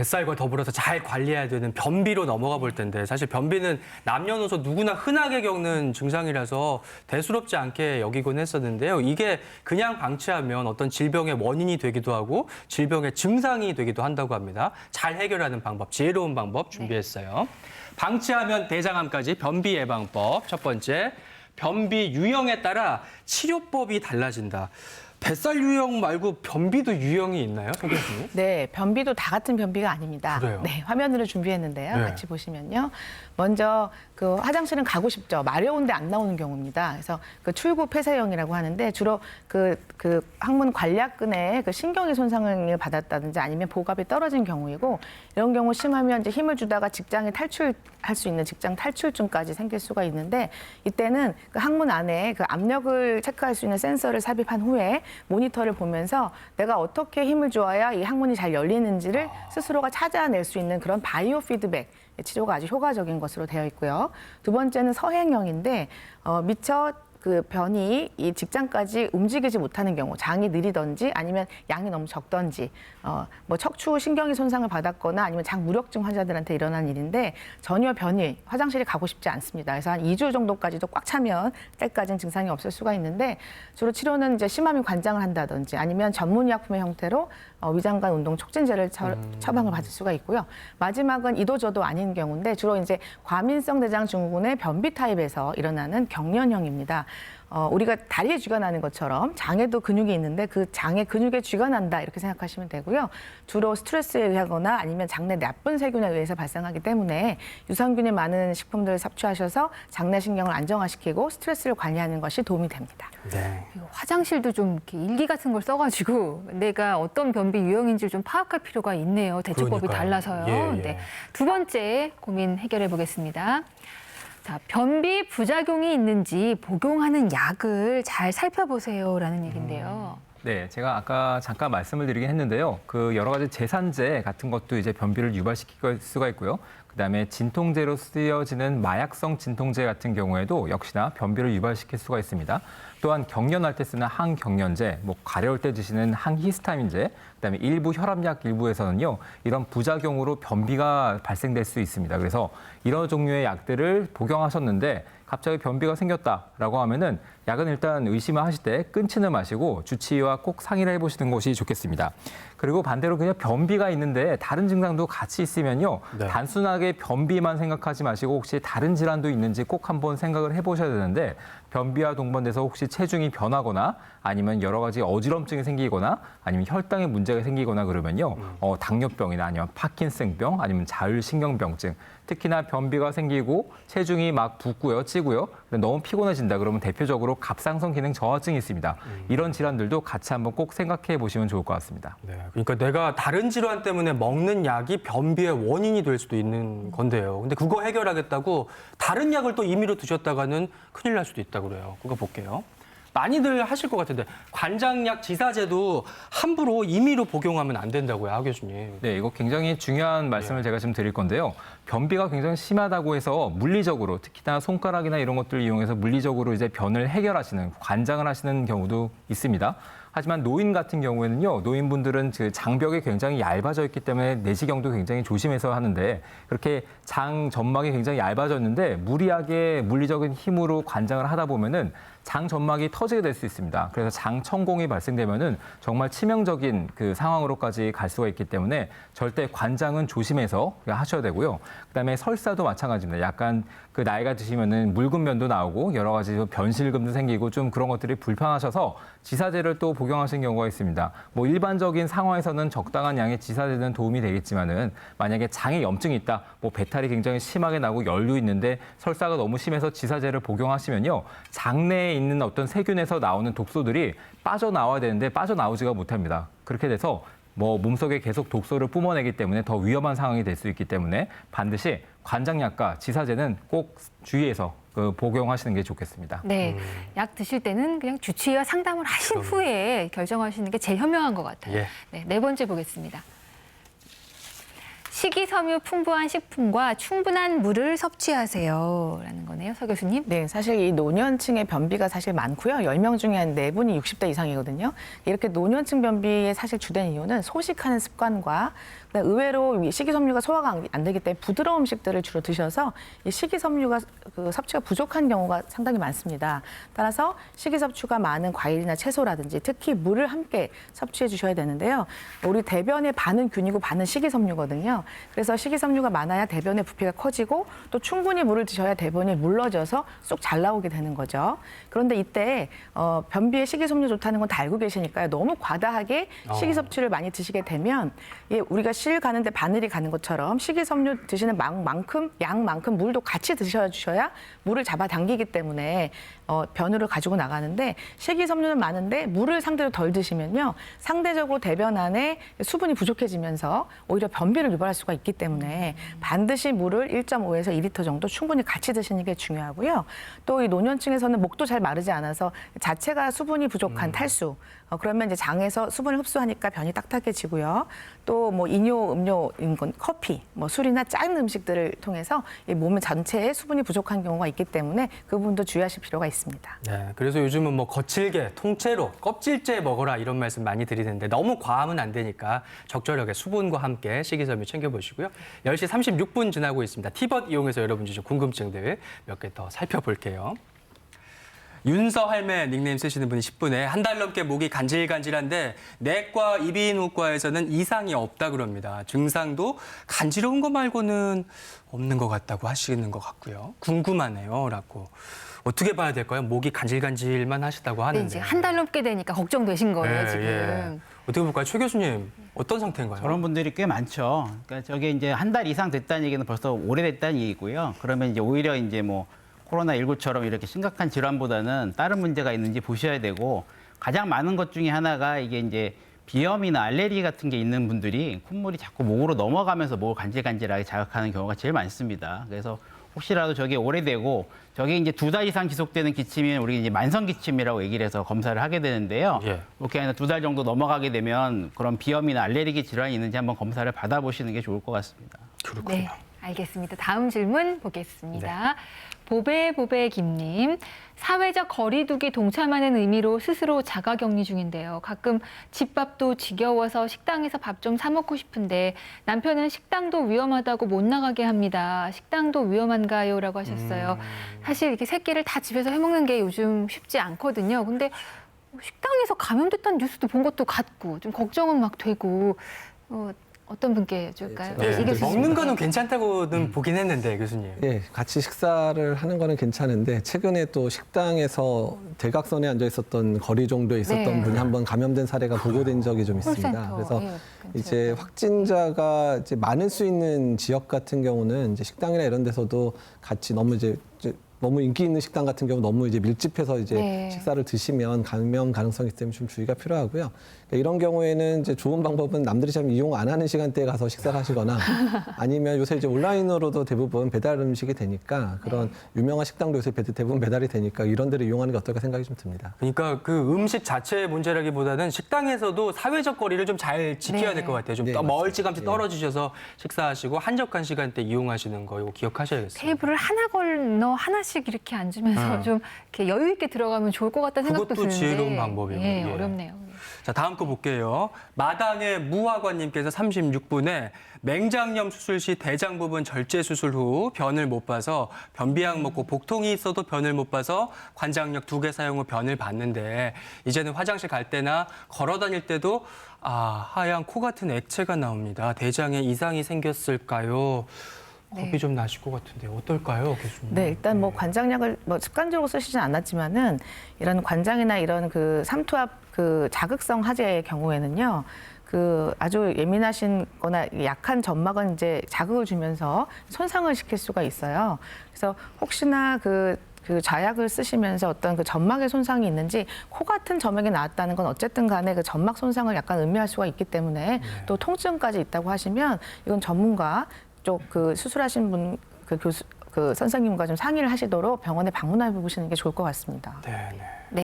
뱃살과 더불어서 잘 관리해야 되는 변비로 넘어가 볼 텐데 사실 변비는 남녀노소 누구나 흔하게 겪는 증상이라서 대수롭지 않게 여기곤 했었는데요. 이게 그냥 방치하면 어떤 질병의 원인이 되기도 하고 질병의 증상이 되기도 한다고 합니다. 잘 해결하는 방법, 지혜로운 방법 준비했어요. 방치하면 대장암까지 변비 예방법. 첫 번째, 변비 유형에 따라 치료법이 달라진다. 뱃살 유형 말고 변비도 유형이 있나요, 송 교수님? 네, 변비도 다 같은 변비가 아닙니다. 그래요? 네, 화면으로 준비했는데요. 네. 같이 보시면요. 먼저 그 화장실은 가고 싶죠. 마려운데 안 나오는 경우입니다. 그래서 그 출구 폐쇄형이라고 하는데 주로 그 항문 관략근에 그 신경이 손상을 받았다든지 아니면 보갑이 떨어진 경우이고 이런 경우 심하면 이제 힘을 주다가 직장에 탈출할 수 있는 직장 탈출증까지 생길 수가 있는데 이때는 그 항문 안에 그 압력을 체크할 수 있는 센서를 삽입한 후에 모니터를 보면서 내가 어떻게 힘을 줘야 이 항문이 잘 열리는지를 스스로가 찾아낼 수 있는 그런 바이오 피드백 치료가 아주 효과적인 것으로 되어 있고요. 두 번째는 서행형인데 미처 그 변이 이 직장까지 움직이지 못하는 경우, 장이 느리든지 아니면 양이 너무 적든지, 뭐 척추 신경이 손상을 받았거나 아니면 장 무력증 환자들한테 일어난 일인데 전혀 변이, 화장실에 가고 싶지 않습니다. 그래서 한 2주 정도까지도 꽉 차면 때까지는 증상이 없을 수가 있는데 주로 치료는 이제 심하면 관장을 한다든지 아니면 전문의약품의 형태로 위장관 운동 촉진제를 처방을 받을 수가 있고요. 마지막은 이도저도 아닌 경우인데 주로 이제 과민성 대장 증후군의 변비 타입에서 일어나는 경련형입니다. 우리가 다리에 쥐가 나는 것처럼 장에도 근육이 있는데 그 장에 근육에 쥐가 난다 이렇게 생각하시면 되고요. 주로 스트레스에 의하거나 아니면 장내 나쁜 세균에 의해서 발생하기 때문에 유산균이 많은 식품들을 섭취하셔서 장내 신경을 안정화시키고 스트레스를 관리하는 것이 도움이 됩니다. 네. 화장실도 좀 이렇게 일기 같은 걸 써가지고 내가 어떤 변비 유형인지 좀 파악할 필요가 있네요. 대처법이 그러니까요. 달라서요. 예, 예. 네. 두 번째 고민 해결해 보겠습니다. 자, 변비 부작용이 있는지 복용하는 약을 잘 살펴보세요라는 얘기인데요. 네, 제가 아까 잠깐 말씀을 드리긴 했는데요. 그 여러 가지 제산제 같은 것도 이제 변비를 유발시킬 수가 있고요. 그다음에 진통제로 쓰여지는 마약성 진통제 같은 경우에도 역시나 변비를 유발시킬 수가 있습니다. 또한 경련할 때 쓰는 항경련제, 뭐 가려울 때 드시는 항히스타민제, 그다음에 일부 혈압약 일부에서는요 이런 부작용으로 변비가 발생될 수 있습니다. 그래서 이런 종류의 약들을 복용하셨는데 갑자기 변비가 생겼다라고 하면은 약은 일단 의심을 하실 때 끊지는 마시고 주치의와 꼭 상의를 해보시는 것이 좋겠습니다. 그리고 반대로 그냥 변비가 있는데 다른 증상도 같이 있으면요 네. 단순하게 변비만 생각하지 마시고 혹시 다른 질환도 있는지 꼭 한번 생각을 해보셔야 되는데 변비와 동반돼서 혹시 체중이 변하거나 아니면 여러 가지 어지럼증이 생기거나 아니면 혈당에 문제가 생기거나 그러면요 당뇨병이나 아니면 파킨슨병 아니면 자율신경병증 특히나 변비가 생기고 체중이 막 붓고요, 찌고요. 너무 피곤해진다 그러면 대표적으로 갑상선 기능 저하증이 있습니다. 이런 질환들도 같이 한번 꼭 생각해 보시면 좋을 것 같습니다. 네, 그러니까 내가 다른 질환 때문에 먹는 약이 변비의 원인이 될 수도 있는 건데요. 근데 그거 해결하겠다고 다른 약을 또 임의로 드셨다가는 큰일 날 수도 있다고 그래요. 그거 볼게요. 많이들 하실 것 같은데 관장약 지사제도 함부로 임의로 복용하면 안 된다고요, 하 교수님. 네, 이거 굉장히 중요한 말씀을 제가 좀 드릴 건데요. 변비가 굉장히 심하다고 해서 물리적으로 특히나 손가락이나 이런 것들을 이용해서 물리적으로 이제 변을 해결하시는 관장을 하시는 경우도 있습니다. 하지만 노인 같은 경우에는요, 노인분들은 그 장벽이 굉장히 얇아져 있기 때문에 내시경도 굉장히 조심해서 하는데 그렇게 장 점막이 굉장히 얇아졌는데 무리하게 물리적인 힘으로 관장을 하다 보면은 장 점막이 터지게 될 수 있습니다. 그래서 장 천공이 발생되면은 정말 치명적인 그 상황으로까지 갈 수가 있기 때문에 절대 관장은 조심해서 하셔야 되고요. 그다음에 설사도 마찬가지입니다. 약간 그 나이가 드시면은 묽은 면도 나오고 여러 가지 변실금도 생기고 좀 그런 것들이 불편하셔서 지사제를 또 복용하시는 경우가 있습니다. 뭐 일반적인 상황에서는 적당한 양의 지사제는 도움이 되겠지만은 만약에 장에 염증이 있다, 뭐 배탈이 굉장히 심하게 나고 열도 있는데 설사가 너무 심해서 지사제를 복용하시면요 장내에 있는 어떤 세균에서 나오는 독소들이 빠져나와야 되는데 빠져나오지가 못합니다. 그렇게 돼서 뭐 몸속에 계속 독소를 뿜어내기 때문에 더 위험한 상황이 될 수 있기 때문에 반드시 관장약과 지사제는 꼭 주의해서 복용하시는 게 좋겠습니다. 네, 약 드실 때는 그냥 주치의와 상담을 하신 후에 결정하시는 게 제일 현명한 것 같아요. 예. 네, 네 번째 보겠습니다. 식이섬유 풍부한 식품과 충분한 물을 섭취하세요라는 거네요, 서 교수님. 네, 사실 이 노년층의 변비가 사실 많고요. 10명 중에 한 4분이 60대 이상이거든요. 이렇게 노년층 변비의 사실 주된 이유는 소식하는 습관과 의외로 이 식이섬유가 소화가 안 되기 때문에 부드러운 음식들을 주로 드셔서 이 식이섬유가 그 섭취가 부족한 경우가 상당히 많습니다. 따라서 식이섭취가 많은 과일이나 채소라든지 특히 물을 함께 섭취해 주셔야 되는데요. 우리 대변의 반은 균이고 반은 식이섬유거든요. 그래서 식이섬유가 많아야 대변의 부피가 커지고 또 충분히 물을 드셔야 대변이 물러져서 쏙 잘 나오게 되는 거죠. 그런데 이때 변비에 식이섬유 좋다는 건 다 알고 계시니까요. 너무 과다하게 식이섭취를 많이 드시게 되면 우리가 실 가는데 바늘이 가는 것처럼 식이섬유 드시는 양만큼 물도 같이 드셔야 물을 잡아당기기 때문에 변으로 가지고 나가는데 식이섬유는 많은데 물을 상대로 덜 드시면요. 상대적으로 대변 안에 수분이 부족해지면서 오히려 변비를 유발할 수가 있기 때문에 반드시 물을 1.5에서 2리터 정도 충분히 같이 드시는 게 중요하고요. 또 이 노년층에서는 목도 잘 마르지 않아서 자체가 수분이 부족한 탈수 그러면 이제 장에서 수분을 흡수하니까 변이 딱딱해지고요. 또 뭐 이뇨 음료인 건 커피, 뭐 술이나 짠 음식들을 통해서 이 몸 전체에 수분이 부족한 경우가 있기 때문에 그 부분도 주의하실 필요가 있습니다. 네, 그래서 요즘은 뭐 거칠게 통째로 껍질째 먹어라 이런 말씀 많이 드리는데 너무 과하면 안 되니까 적절하게 수분과 함께 식이섬유 챙겨보시고요. 10시 36분 지나고 있습니다. 티벗 이용해서 여러분 주신 궁금증들 몇 개 더 살펴볼게요. 윤서 할매 닉네임 쓰시는 분이 10분에 한 달 넘게 목이 간질간질한데 내과 이비인후과에서는 이상이 없다 그럽니다. 증상도 간지러운 거 말고는 없는 것 같다고 하시는 것 같고요. 궁금하네요 라고. 어떻게 봐야 될까요? 목이 간질간질만 하시다고 네, 하는데. 이제 한 달 넘게 되니까 걱정되신 거예요, 예, 지금. 예. 어떻게 볼까요? 최 교수님 어떤 상태인가요? 저런 분들이 꽤 많죠. 그러니까 저게 이제 한 달 이상 됐다는 얘기는 벌써 오래됐다는 얘기고요. 그러면 이제 오히려 이제 뭐 코로나19처럼 이렇게 심각한 질환보다는 다른 문제가 있는지 보셔야 되고 가장 많은 것 중에 하나가 이게 이제 비염이나 알레르기 같은 게 있는 분들이 콧물이 자꾸 목으로 넘어가면서 목을 간질간질하게 자극하는 경우가 제일 많습니다. 그래서 혹시라도 저게 오래되고 저게 이제 2달 이상 지속되는 기침이면 우리 이제 만성 기침이라고 얘기를 해서 검사를 하게 되는데요. 예. 이렇게 한 2달 정도 넘어가게 되면 그런 비염이나 알레르기 질환이 있는지 한번 검사를 받아보시는 게 좋을 것 같습니다. 그렇군요. 네, 알겠습니다. 다음 질문 보겠습니다. 보배보배 김님, 사회적 거리두기 동참하는 의미로 스스로 자가격리 중인데요. 가끔 집밥도 지겨워서 식당에서 밥 좀 사 먹고 싶은데 남편은 식당도 위험하다고 못 나가게 합니다. 식당도 위험한가요? 라고 하셨어요. 사실 이렇게 세 끼를 다 집에서 해먹는 게 요즘 쉽지 않거든요. 근데 식당에서 감염됐다는 뉴스도 본 것도 같고 좀 걱정은 막 되고 어떤 분께 줄까요? 네, 이 교수님. 먹는 거는 괜찮다고는 보긴 했는데 교수님. 예, 같이 식사를 하는 거는 괜찮은데 최근에 또 식당에서 대각선에 앉아 있었던 거리 정도에 있었던 네. 분이 한번 감염된 사례가 보고된 적이 좀 있습니다. 콜센터, 그래서 예, 이제 확진자가 이제 많을 수 있는 지역 같은 경우는 이제 식당이나 이런 데서도 같이 너무 인기 있는 식당 같은 경우 너무 이제 밀집해서 이제 네. 식사를 드시면 감염 가능성이 있기 때문에 좀 주의가 필요하고요. 그러니까 이런 경우에는 이제 좋은 방법은 남들이 잘 이용 안 하는 시간대에 가서 식사를 하시거나 아니면 요새 이제 온라인으로도 대부분 배달 음식이 되니까 그런 유명한 식당도 요새 대부분 배달이 되니까 이런 데를 이용하는 게 어떨까 생각이 좀 듭니다. 그러니까 그 음식 자체의 문제라기보다는 식당에서도 사회적 거리를 좀 잘 지켜야 네. 될 것 같아요. 좀 네, 멀찌감치 맞습니다. 떨어지셔서 식사하시고 한적한 시간대 이용하시는 거 이거 기억하셔야겠어요. 테이블을 하나 걸러 하나씩 이렇게 앉으면서 좀 이렇게 여유 있게 들어가면 좋을 것 같다는 생각도 그것도 드는데 지혜로운 방법이에요. 예, 예. 어렵네요. 자, 다음 거 볼게요. 마당의 무화과님께서 36분에 맹장염 수술 시 대장 부분 절제 수술 후 변을 못 봐서 변비약 먹고 복통이 있어도 변을 못 봐서 관장약 2개 사용 후 변을 봤는데 이제는 화장실 갈 때나 걸어 다닐 때도 하얀 코 같은 액체가 나옵니다. 대장에 이상이 생겼을까요? 겁이 좀 나실 것 같은데 어떨까요, 교수님? 네, 일단 뭐 관장약을 뭐 습관적으로 쓰시진 않았지만은 이런 관장이나 이런 그 삼투압 그 자극성 하재의 경우에는요. 그 아주 예민하신 거나 약한 점막은 이제 자극을 주면서 손상을 시킬 수가 있어요. 그래서 혹시나 그 자약을 쓰시면서 어떤 그 점막의 손상이 있는지 코 같은 점막이 나왔다는 건 어쨌든 간에 그 점막 손상을 약간 의미할 수가 있기 때문에 또 통증까지 있다고 하시면 이건 전문가 쪽 그 수술하신 분 그 선생님과 좀 상의를 하시도록 병원에 방문해 보시는 게 좋을 것 같습니다. 네, 네.